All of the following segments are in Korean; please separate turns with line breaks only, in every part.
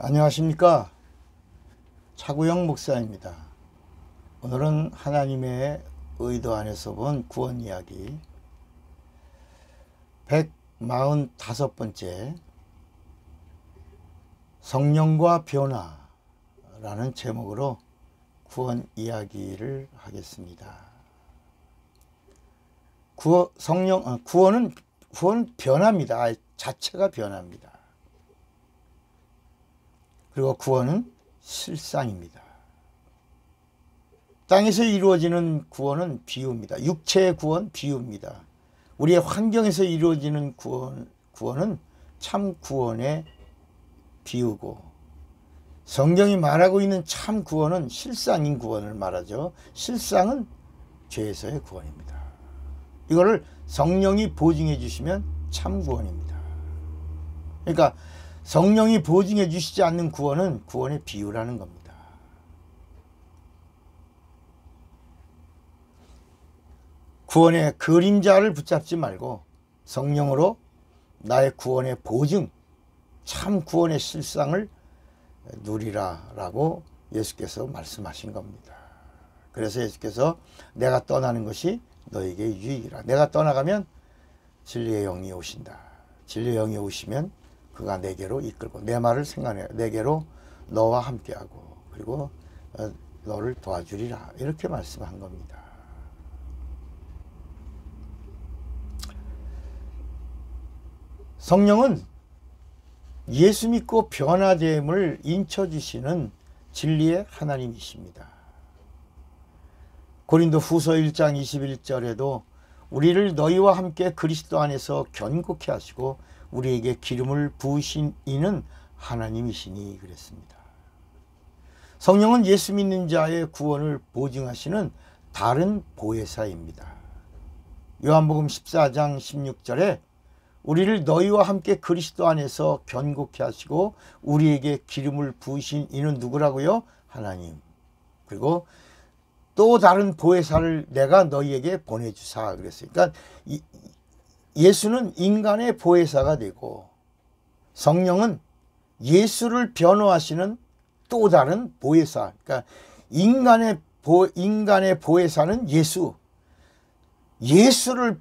안녕하십니까. 차구영 목사입니다. 오늘은 하나님의 의도 안에서 본 구원 이야기 145번째 성령과 변화라는 제목으로 구원 이야기를 하겠습니다. 구원은 변화입니다. 자체가 변화입니다. 그리고 구원은 실상입니다. 땅에서 이루어지는 구원은 비유입니다. 육체의 구원 비유입니다. 우리의 환경에서 이루어지는 구원은 참 구원의 비유고, 성경이 말하고 있는 참 구원은 실상인 구원을 말하죠. 실상은 죄에서의 구원입니다. 이거를 성령이 보증해 주시면 참 구원입니다. 그러니까 성령이 보증해 주시지 않는 구원은 구원의 비유라는 겁니다. 구원의 그림자를 붙잡지 말고 성령으로 나의 구원의 보증, 참 구원의 실상을 누리라라고 예수께서 말씀하신 겁니다. 그래서 예수께서 내가 떠나는 것이 너에게 유익이라. 내가 떠나가면 진리의 영이 오신다. 진리의 영이 오시면 그가 내게로 이끌고 내 말을 생각해 내게로 너와 함께하고 그리고 너를 도와주리라. 이렇게 말씀한 겁니다. 성령은 예수 믿고 변화됨을 인쳐주시는 진리의 하나님이십니다. 고린도 후서 1장 21절에도 우리를 너희와 함께 그리스도 안에서 견고케 하시고 우리에게 기름을 부으신 이는 하나님이시니 그랬습니다. 성령은 예수 믿는 자의 구원을 보증하시는 다른 보혜사입니다. 요한복음 14장 16절에 우리를 너희와 함께 그리스도 안에서 견고케 하시고 우리에게 기름을 부으신 이는 누구라고요? 하나님. 그리고 또 다른 보혜사를 내가 너희에게 보내주사 그랬어요. 그러니까 예수는 인간의 보혜사가 되고 성령은 예수를 변호하시는 또 다른 보혜사. 그러니까 인간의 보혜사는 예수, 예수를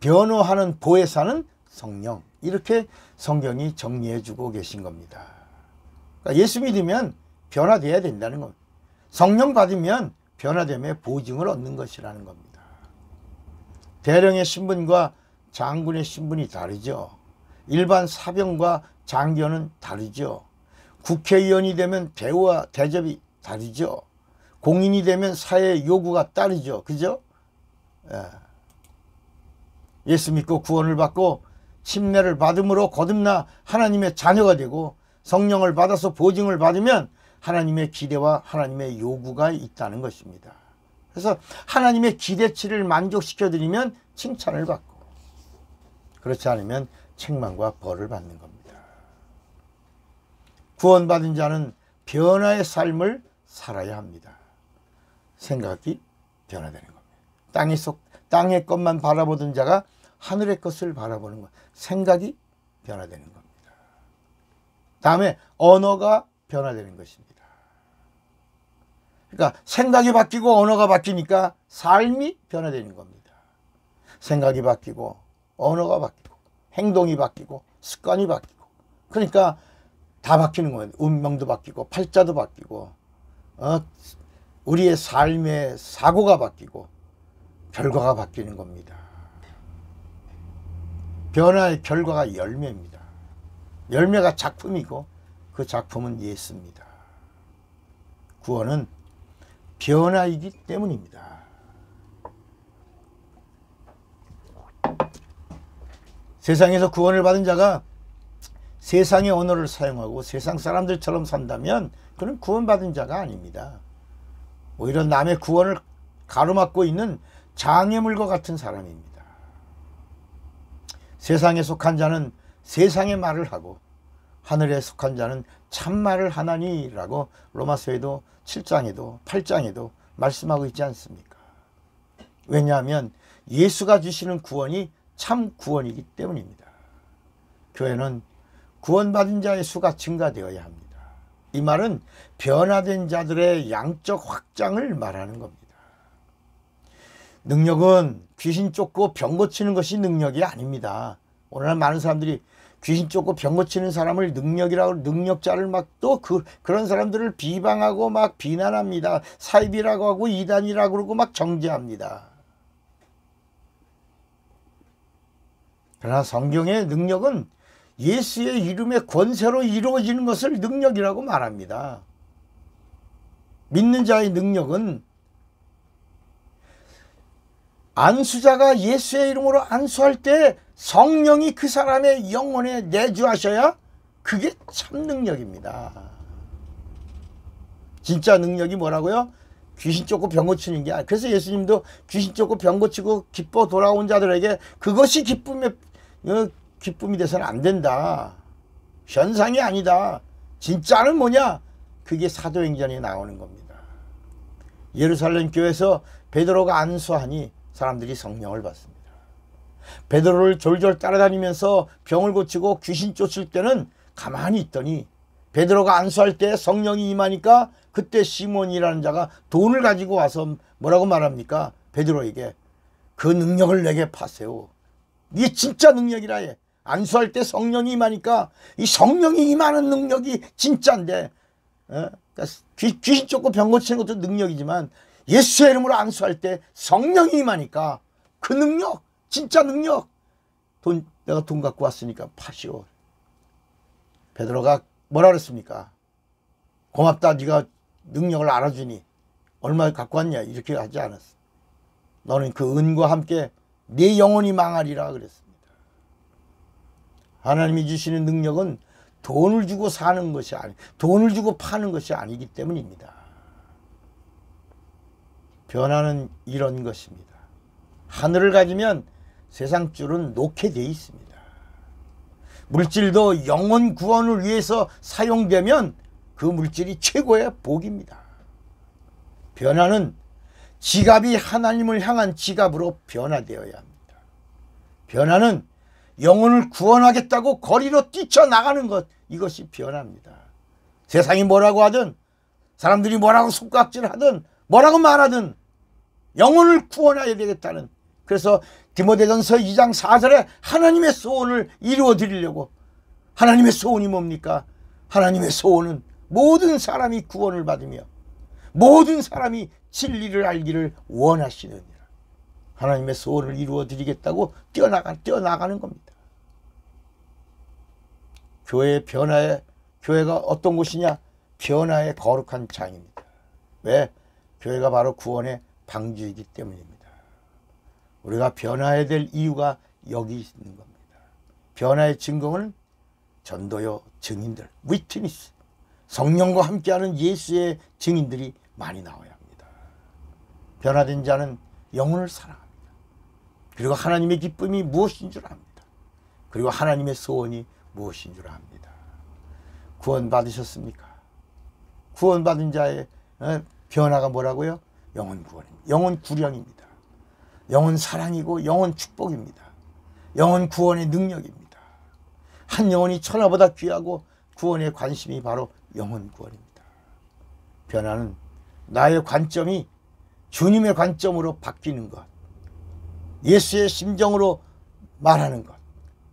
변호하는 보혜사는 성령. 이렇게 성경이 정리해 주고 계신 겁니다. 그러니까 예수 믿으면 변화돼야 된다는 겁니다. 성령 받으면 변화됨의 보증을 얻는 것이라는 겁니다. 대령의 신분과 장군의 신분이 다르죠. 일반 사병과 장교는 다르죠. 국회의원이 되면 대우와 대접이 다르죠. 공인이 되면 사회의 요구가 따르죠. 그죠? 예수 믿고 구원을 받고 침례를 받음으로 거듭나 하나님의 자녀가 되고 성령을 받아서 보증을 받으면 하나님의 기대와 하나님의 요구가 있다는 것입니다. 그래서 하나님의 기대치를 만족시켜드리면 칭찬을 받고 그렇지 않으면 책망과 벌을 받는 겁니다. 구원받은 자는 변화의 삶을 살아야 합니다. 생각이 변화되는 겁니다. 땅의 것만 바라보던 자가 하늘의 것을 바라보는 것. 생각이 변화되는 겁니다. 다음에 언어가 변화되는 것입니다. 그러니까 생각이 바뀌고 언어가 바뀌니까 삶이 변화되는 겁니다. 생각이 바뀌고 언어가 바뀌고 행동이 바뀌고 습관이 바뀌고 그러니까 다 바뀌는 거예요. 운명도 바뀌고 팔자도 바뀌고 우리의 삶의 사고가 바뀌고 결과가 바뀌는 겁니다. 변화의 결과가 열매입니다. 열매가 작품이고 그 작품은 예수입니다. 구원은 변화이기 때문입니다. 세상에서 구원을 받은 자가 세상의 언어를 사용하고 세상 사람들처럼 산다면 그는 구원받은 자가 아닙니다. 오히려 남의 구원을 가로막고 있는 장애물과 같은 사람입니다. 세상에 속한 자는 세상의 말을 하고 하늘에 속한 자는 참말을 하나니라고 로마서에도 7장에도 8장에도 말씀하고 있지 않습니까? 왜냐하면 예수가 주시는 구원이 참 구원이기 때문입니다. 교회는 구원받은 자의 수가 증가되어야 합니다. 이 말은 변화된 자들의 양적 확장을 말하는 겁니다. 능력은 귀신 쫓고 병 고치는 것이 능력이 아닙니다. 오늘날 많은 사람들이 귀신 쫓고 병 고치는 사람을 능력이라고, 능력자를 막 또 그런 사람들을 비방하고 막 비난합니다. 사입이라고 하고 이단이라고 그러고 막 정죄합니다. 그러나 성경의 능력은 예수의 이름의 권세로 이루어지는 것을 능력이라고 말합니다. 믿는 자의 능력은 안수자가 예수의 이름으로 안수할 때 성령이 그 사람의 영혼에 내주하셔야 그게 참 능력입니다. 진짜 능력이 뭐라고요? 귀신 쫓고 병 고치는 게 아니에요. 그래서 예수님도 귀신 쫓고 병 고치고 기뻐 돌아온 자들에게 그것이 기쁨이 돼서는 안 된다. 현상이 아니다. 진짜는 뭐냐? 그게 사도행전에 나오는 겁니다. 예루살렘 교회에서 베드로가 안수하니 사람들이 성령을 받습니다. 베드로를 졸졸 따라다니면서 병을 고치고 귀신 쫓을 때는 가만히 있더니 베드로가 안수할 때 성령이 임하니까 그때 시몬이라는 자가 돈을 가지고 와서 뭐라고 말합니까? 베드로에게 그 능력을 내게 파세요. 이게 진짜 능력이라 해. 안수할 때 성령이 임하니까 이 성령이 임하는 능력이 진짜인데, 그러니까 귀신 쫓고 병 고치는 것도 능력이지만 예수의 이름으로 안수할 때 성령이 임하니까 그 능력, 진짜 능력, 내가 돈 갖고 왔으니까 파시오. 베드로가 뭐라 그랬습니까? 고맙다, 네가 능력을 알아주니 얼마 갖고 왔냐, 이렇게 하지 않았어. 너는 그 은과 함께 네 영혼이 망하리라 그랬습니다. 하나님이 주시는 능력은 돈을 주고 사는 것이 돈을 주고 파는 것이 아니기 때문입니다. 변화는 이런 것입니다. 하늘을 가지면 세상 줄은 놓게 돼 있습니다. 물질도 영혼 구원을 위해서 사용되면 그 물질이 최고의 복입니다. 변화는 지갑이 하나님을 향한 지갑으로 변화되어야 합니다. 변화는 영혼을 구원하겠다고 거리로 뛰쳐나가는 것, 이것이 변화입니다. 세상이 뭐라고 하든, 사람들이 뭐라고 손가락질하든, 뭐라고 말하든 영혼을 구원해야 되겠다는, 그래서 디모데전서 2장 4절에 하나님의 소원을 이루어 드리려고, 하나님의 소원이 뭡니까? 하나님의 소원은 모든 사람이 구원을 받으며 모든 사람이 진리를 알기를 원하시느니라. 하나님의 소원을 이루어 드리겠다고 뛰어나가는 겁니다. 교회가 어떤 곳이냐? 변화의 거룩한 장입니다. 왜? 교회가 바로 구원의 방주이기 때문입니다. 우리가 변화해야 될 이유가 여기 있는 겁니다. 변화의 증거는 전도요, 증인들, 위트니스, 성령과 함께하는 예수의 증인들이 많이 나와야 합니다. 변화된 자는 영혼을 사랑합니다. 그리고 하나님의 기쁨이 무엇인 줄 압니다. 그리고 하나님의 소원이 무엇인 줄 압니다. 구원 받으셨습니까? 구원받은 자의 변화가 뭐라고요? 영혼 구원입니다. 영혼 구령입니다. 영혼 사랑이고 영혼 축복입니다. 영혼 구원의 능력입니다. 한 영혼이 천하보다 귀하고 구원의 관심이 바로 영혼 구원입니다. 변화는 나의 관점이 주님의 관점으로 바뀌는 것, 예수의 심정으로 말하는 것,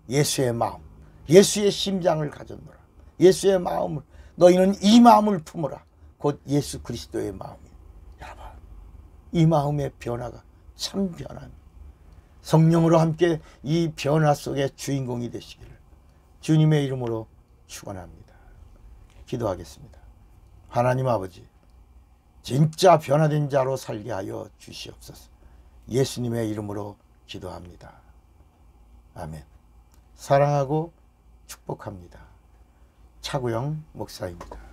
예수의 마음, 예수의 심장을 가졌노라. 예수의 마음을, 너희는 이 마음을 품으라. 곧 예수 그리스도의 마음이에요. 여러분, 이 마음의 변화가 참 변화입니다. 성령으로 함께 이 변화 속의 주인공이 되시기를 주님의 이름으로 축원합니다. 기도하겠습니다. 하나님 아버지, 진짜 변화된 자로 살게 하여 주시옵소서. 예수님의 이름으로 기도합니다. 아멘. 사랑하고 축복합니다. 차구영 목사입니다.